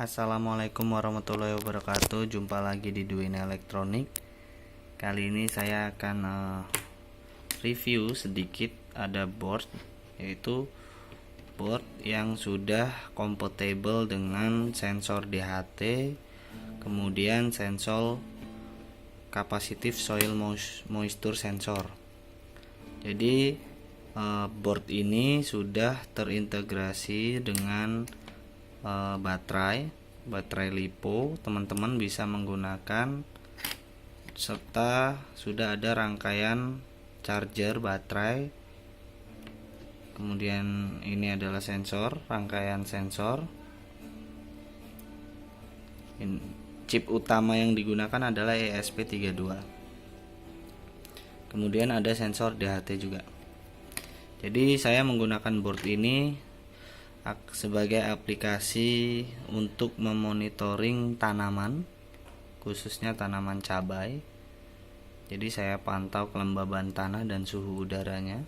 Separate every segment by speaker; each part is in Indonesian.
Speaker 1: Assalamualaikum warahmatullahi wabarakatuh. Jumpa lagi di Duin Elektronik. Kali ini saya akan review sedikit ada board, yaitu board yang sudah kompatibel dengan sensor DHT, kemudian sensor capacitive soil moisture sensor. Jadi board ini sudah terintegrasi dengan baterai LiPo. Teman-teman bisa menggunakan, serta sudah ada rangkaian charger baterai. Kemudian ini adalah sensor, rangkaian sensor. Chip utama yang digunakan adalah ESP32. Kemudian ada sensor DHT juga. Jadi saya menggunakan board ini sebagai aplikasi untuk memonitoring tanaman, khususnya tanaman cabai. Jadi saya pantau kelembaban tanah dan suhu udaranya.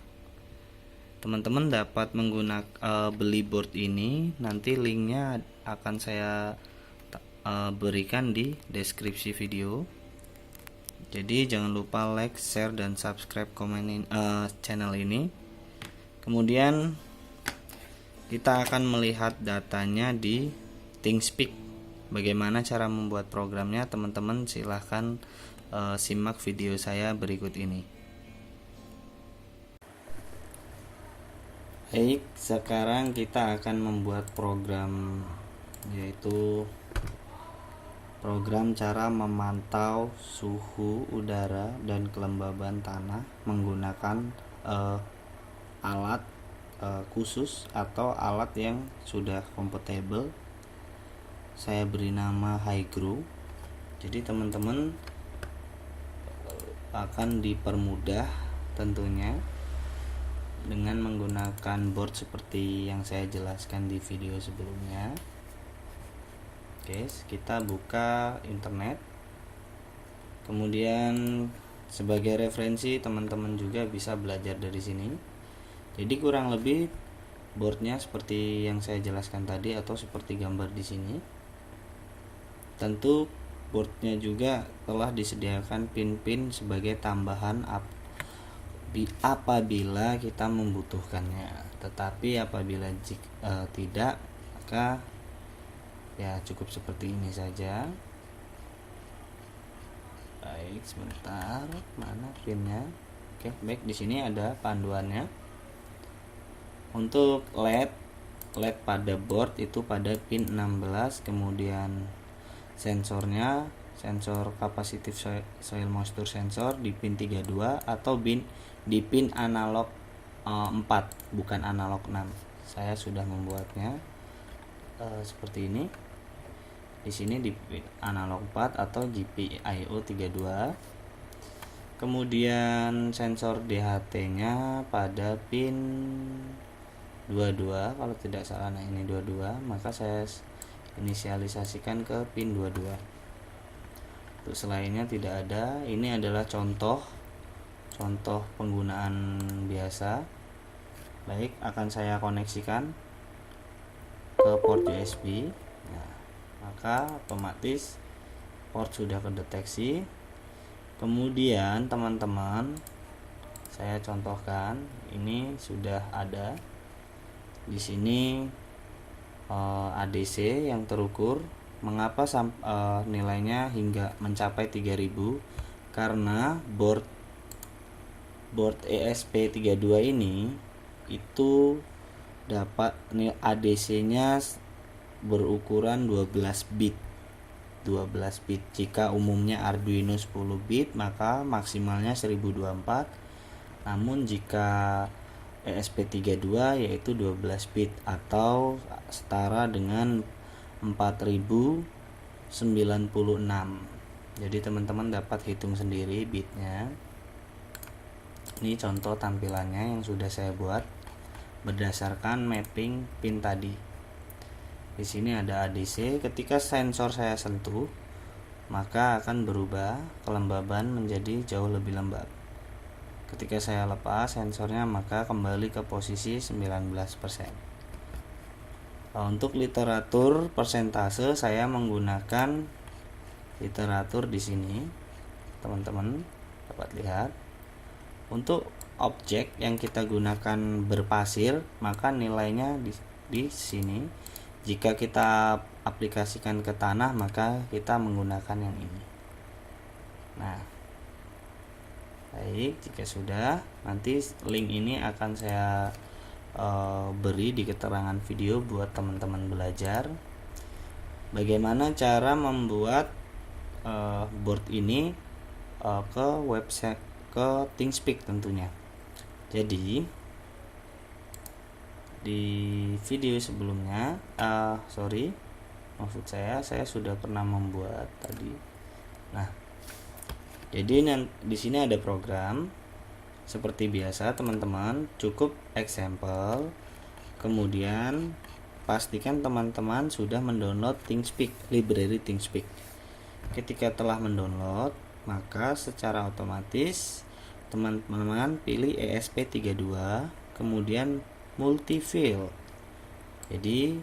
Speaker 1: Teman-teman dapat menggunakan beli board ini, nanti linknya akan saya berikan di deskripsi video. Jadi jangan lupa like, share, dan subscribe channel ini. Kemudian kita akan melihat datanya di ThingSpeak. Bagaimana cara membuat programnya, teman-teman silahkan simak video saya berikut ini. Baik, sekarang kita akan membuat program, yaitu program cara memantau suhu udara dan kelembaban tanah menggunakan alat khusus atau alat yang sudah kompatibel. Saya beri nama Hygrow. Jadi teman-teman akan dipermudah tentunya dengan menggunakan board seperti yang saya jelaskan di video sebelumnya. Oke, kita buka internet. Kemudian sebagai referensi teman-teman juga bisa belajar dari sini. Jadi kurang lebih boardnya seperti yang saya jelaskan tadi atau seperti gambar di sini. Tentu boardnya juga telah disediakan pin-pin sebagai tambahan apabila kita membutuhkannya. Tetapi apabila tidak, maka ya cukup seperti ini saja. Baik, sebentar, mana pinnya? Oke, baik, di sini ada panduannya. Untuk LED pada board itu pada pin 16, kemudian sensornya sensor capacitive soil moisture sensor di pin 32 atau di pin analog 4, bukan analog 6. Saya sudah membuatnya seperti ini. Di sini di pin analog 4 atau GPIO 32. Kemudian sensor DHT-nya pada pin 22, kalau tidak salah. Nah, ini 22, maka saya inisialisasikan ke pin 22. Untuk selainnya tidak ada. Ini adalah contoh penggunaan biasa. Baik, akan saya koneksikan ke port USB. Nah, maka otomatis port sudah kedeteksi. Kemudian teman-teman, saya contohkan, ini sudah ada di sini ADC yang terukur. Mengapa nilainya hingga mencapai 3000? Karena board ESP32 ini itu dapat ADC-nya berukuran 12 bit. Jika umumnya Arduino 10 bit, maka maksimalnya 1024. Namun jika ESP32 yaitu 12 bit atau setara dengan 4096. Jadi teman-teman dapat hitung sendiri bitnya. Ini contoh tampilannya yang sudah saya buat berdasarkan mapping pin tadi. Di sini ada ADC. Ketika sensor saya sentuh, maka akan berubah kelembaban menjadi jauh lebih lembab. Ketika saya lepas sensornya, maka kembali ke posisi 19%. Untuk literatur persentase saya menggunakan literatur di sini, teman-teman dapat lihat. Untuk objek yang kita gunakan berpasir, maka nilainya di sini. Jika kita aplikasikan ke tanah, maka kita menggunakan yang ini. Nah, baik, jika sudah, nanti link ini akan saya beri di keterangan video buat teman-teman belajar bagaimana cara membuat board ini ke website, ke ThingSpeak tentunya. Jadi di video sebelumnya, maksud saya sudah pernah membuat tadi. Nah, jadi di sini ada program. Seperti biasa teman-teman, cukup example, kemudian pastikan teman-teman sudah mendownload ThingSpeak, library ThingSpeak. Ketika telah mendownload, maka secara otomatis teman-teman pilih ESP32, kemudian multifill. Jadi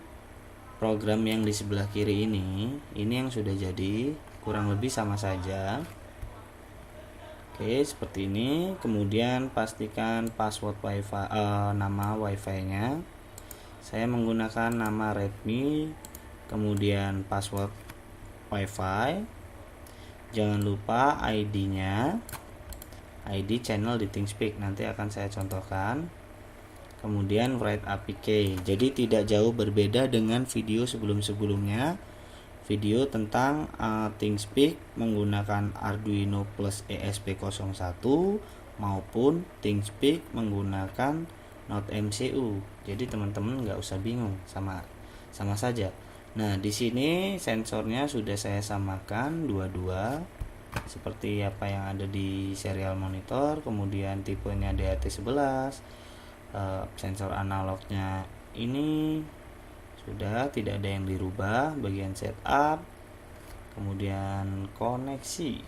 Speaker 1: program yang di sebelah kiri ini yang sudah jadi, kurang lebih sama saja. Oke, seperti ini. Kemudian pastikan password wifi, nama wifi-nya. Saya menggunakan nama Redmi, kemudian password wifi. Jangan lupa ID-nya, ID channel di ThingSpeak, nanti akan saya contohkan. Kemudian write APK. Jadi tidak jauh berbeda dengan video sebelum-sebelumnya. Video tentang ThingSpeak menggunakan Arduino plus ESP01 maupun ThingSpeak menggunakan Node MCU. Jadi teman-teman nggak usah bingung, sama saja. Nah, di sini sensornya sudah saya samakan dua-dua seperti apa yang ada di serial monitor. Kemudian tipenya DAT11, sensor analognya ini sudah tidak ada yang dirubah. Bagian setup, kemudian koneksi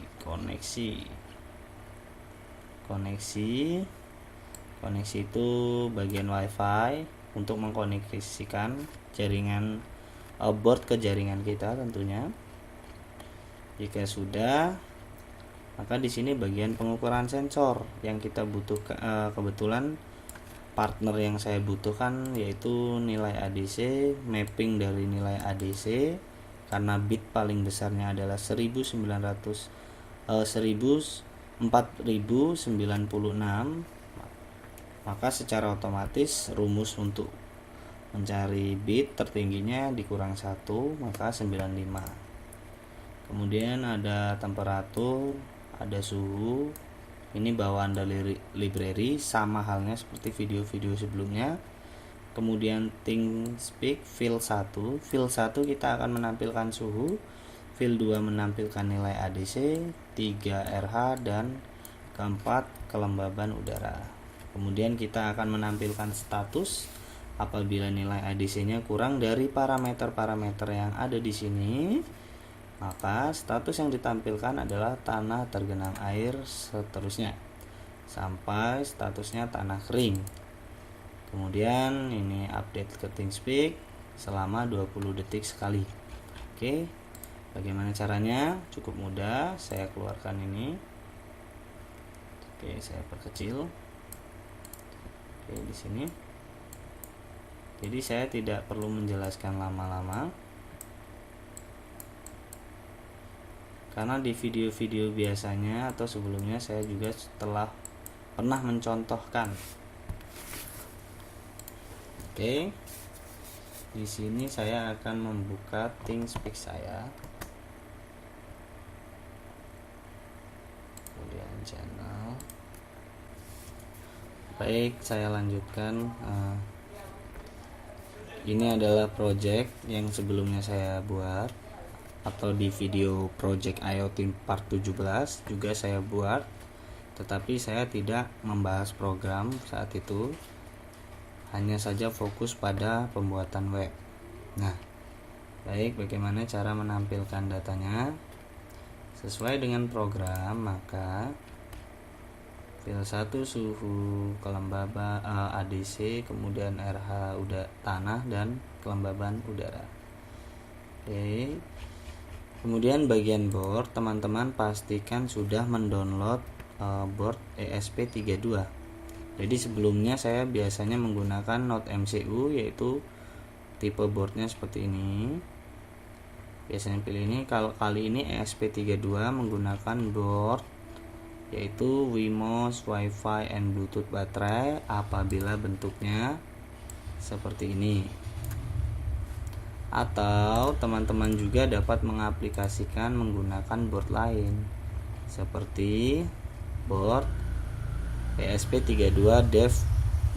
Speaker 1: itu bagian wifi untuk mengkoneksikan jaringan board ke jaringan kita tentunya. Jika sudah, maka di sini bagian pengukuran sensor yang kita butuhkan. Kebetulan partner yang saya butuhkan yaitu nilai ADC, mapping dari nilai ADC karena bit paling besarnya adalah 4096, maka secara otomatis rumus untuk mencari bit tertingginya dikurang 1, maka 95. Kemudian ada temperatur, ada suhu. Ini bawaan dari library, sama halnya seperti video-video sebelumnya. Kemudian ThingSpeak fill 1 kita akan menampilkan suhu, fill 2 menampilkan nilai ADC, 3 RH, dan keempat kelembaban udara. Kemudian kita akan menampilkan status apabila nilai ADC-nya kurang dari parameter-parameter yang ada di sini. Maka status yang ditampilkan adalah tanah tergenang air, seterusnya sampai statusnya tanah kering. Kemudian ini update ke ThingSpeak selama 20 detik sekali. Oke, bagaimana caranya? Cukup mudah, saya keluarkan ini. Oke, saya perkecil. Oke, di sini. Jadi saya tidak perlu menjelaskan lama-lama, karena di video-video biasanya atau sebelumnya saya juga telah pernah mencontohkan. Oke, di sini saya akan membuka ThingSpeak saya, kemudian channel. Baik, saya lanjutkan. Ini adalah project yang sebelumnya saya buat, atau di video project IoT part 17 juga saya buat, tetapi saya tidak membahas program saat itu, hanya saja fokus pada pembuatan web. Nah, baik, bagaimana cara menampilkan datanya sesuai dengan program? Maka File 1 suhu kelembaban ADC, kemudian RH tanah dan kelembaban udara. Oke. Kemudian bagian board, teman-teman pastikan sudah mendownload board ESP32. Jadi sebelumnya saya biasanya menggunakan Node MCU, yaitu tipe boardnya seperti ini. Biasanya pilih ini. Kalau kali ini ESP32 menggunakan board yaitu WiMOS, Wi-Fi, and Bluetooth baterai apabila bentuknya seperti ini. Atau teman-teman juga dapat mengaplikasikan menggunakan board lain seperti board ESP32 Dev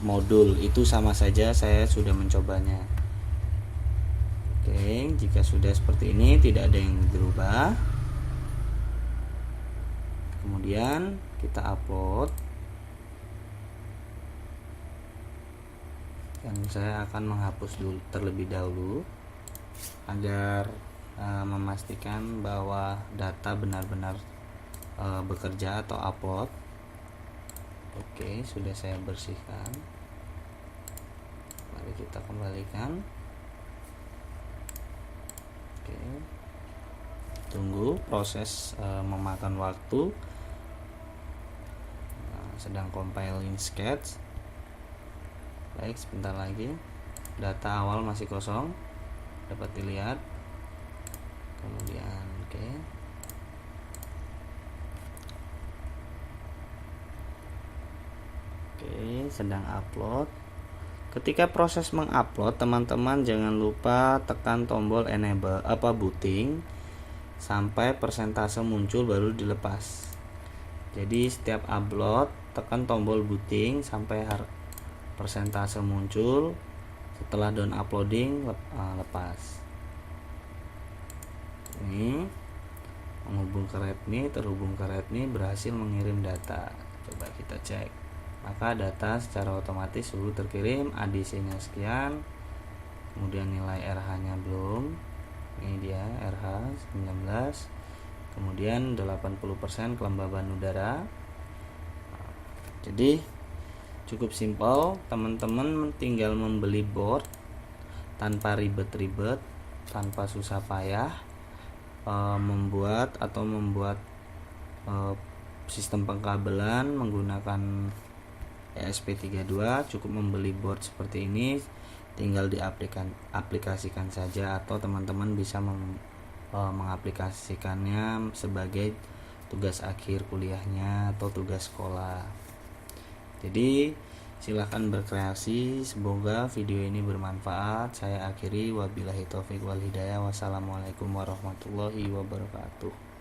Speaker 1: Modul. Itu sama saja, saya sudah mencobanya. Oke, jika sudah seperti ini tidak ada yang dirubah. Kemudian kita upload, dan saya akan menghapus dulu terlebih dahulu agar memastikan bahwa data benar-benar bekerja atau upload. Oke, sudah saya bersihkan. Mari kita kembalikan. Oke, tunggu proses memakan waktu. Sedang compiling sketch. Baik, sebentar lagi. Data awal masih kosong, dapat dilihat. Kemudian oke, sedang upload. Ketika proses mengupload, teman-teman jangan lupa tekan tombol enable booting sampai persentase muncul baru dilepas. Jadi setiap upload tekan tombol booting sampai persentase muncul. Setelah down uploading lepas. Ini menghubung ke Redmi, terhubung ke Redmi, berhasil mengirim data. Coba kita cek. Maka data secara otomatis sudah terkirim, ADC-nya sekian. Kemudian nilai RH-nya belum. Ini dia RH 19. Kemudian 80% kelembaban udara. Jadi cukup simpel, teman-teman tinggal membeli board tanpa ribet-ribet, tanpa susah payah membuat sistem pengkabelan menggunakan ESP32. Cukup membeli board seperti ini, tinggal diaplikasikan saja, atau teman-teman bisa mengaplikasikannya sebagai tugas akhir kuliahnya atau tugas sekolah. Jadi silahkan berkreasi. Semoga video ini bermanfaat. Saya akhiri, wabillahi taufik wal hidayah. Wassalamualaikum warahmatullahi wabarakatuh.